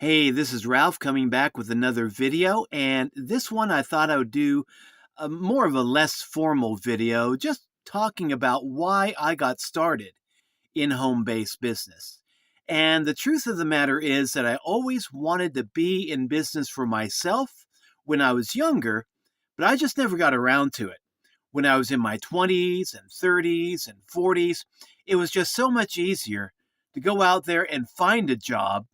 Hey, this is Ralph coming back with another video, and this one I thought I would do more of a less formal video, just talking about why I got started in home-based business. And the truth of the matter is that I always wanted to be in business for myself when I was younger, but I just never got around to it. When I was in my 20s and 30s and 40s, it was just so much easier to go out there and find a job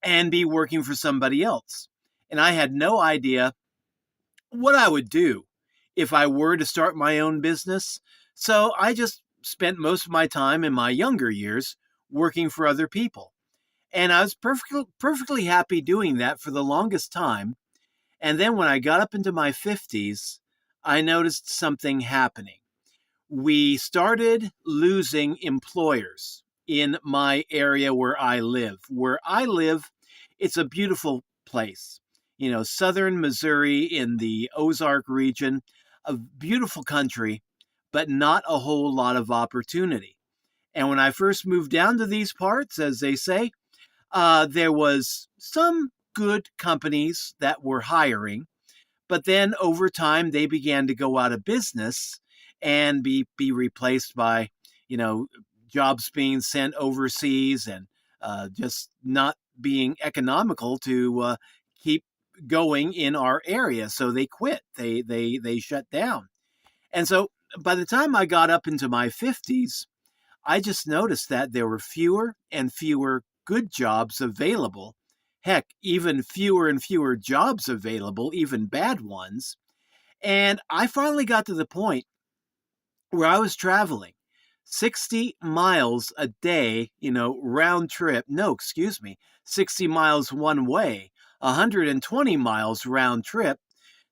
and be working for somebody else. And I had no idea what I would do if I were to start my own business. So I just spent most of my time in my younger years working for other people. And I was perfectly happy doing that for the longest time. And then when I got up into my 50s, I noticed something happening. We started losing employers in my area where I live. Where I live, it's a beautiful place. Southern Missouri in the Ozark region, a beautiful country, but not a whole lot of opportunity. And when I first moved down to these parts, as they say, there was some good companies that were hiring, but then over time, they began to go out of business and be replaced by, you know, jobs being sent overseas and just not being economical to keep going in our area. So they quit. They shut down. And so by the time I got up into my 50s, I just noticed that there were fewer and fewer good jobs available. Heck, even fewer and fewer jobs available, even bad ones. And I finally got to the point where I was traveling 60 miles a day, round trip. No, excuse me, 60 miles one way, 120 miles round trip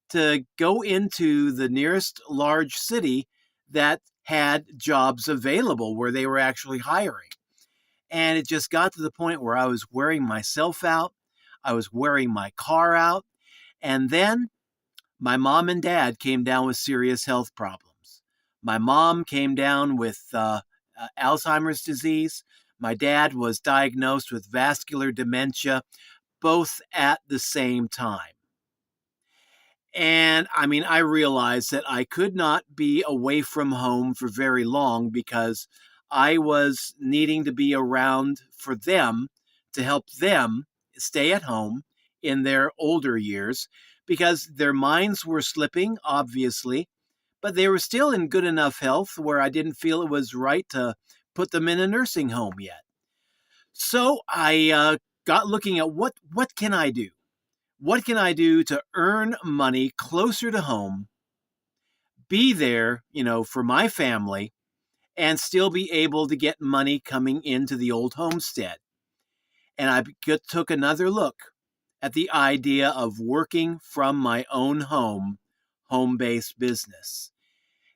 to go into the nearest large city that had jobs available where they were actually hiring. And it just got to the point where I was wearing myself out. I was wearing my car out. And then my mom and dad came down with serious health problems. My mom came down with Alzheimer's disease. My dad was diagnosed with vascular dementia, both at the same time. And I mean, I realized that I could not be away from home for very long because I was needing to be around for them to help them stay at home in their older years because their minds were slipping, obviously, but they were still in good enough health where I didn't feel it was right to put them in a nursing home yet. So I got looking at what can I do? What can I do to earn money closer to home, be there, for my family, and still be able to get money coming into the old homestead? And I took another look at the idea of working from my own home-based business.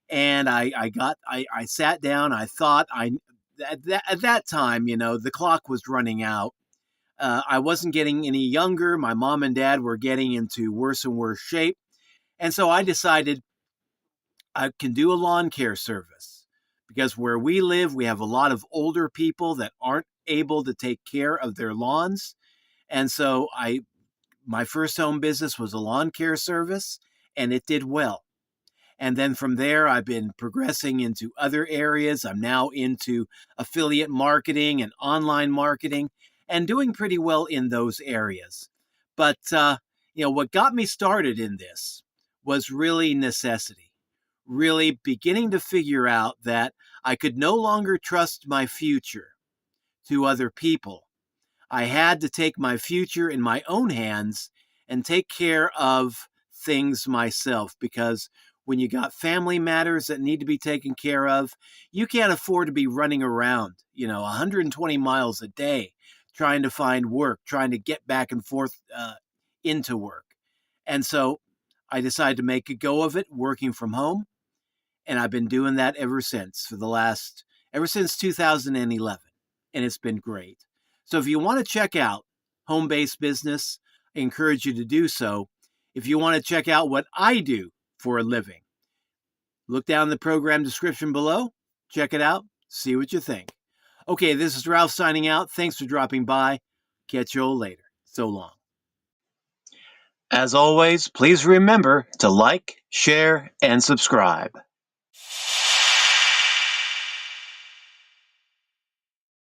And I sat down, I thought at that time, the clock was running out. I wasn't getting any younger. My mom and dad were getting into worse and worse shape. And so I decided I can do a lawn care service because where we live, we have a lot of older people that aren't able to take care of their lawns. And so my first home business was a lawn care service and it did well. And then from there, I've been progressing into other areas. I'm now into affiliate marketing and online marketing and doing pretty well in those areas. But, what got me started in this was really necessity, really beginning to figure out that I could no longer trust my future to other people. I had to take my future in my own hands and take care of things myself because when you got family matters that need to be taken care of, you can't afford to be running around, 120 miles a day trying to find work, trying to get back and forth into work. And so I decided to make a go of it working from home. And I've been doing that ever since 2011. And it's been great. So if you want to check out home-based business, I encourage you to do so. If you want to check out what I do for a living, look down the program description below, check it out, see what you think. Okay, this is Ralph signing out. Thanks for dropping by. Catch you all later. So long. As always, please remember to like, share, and subscribe.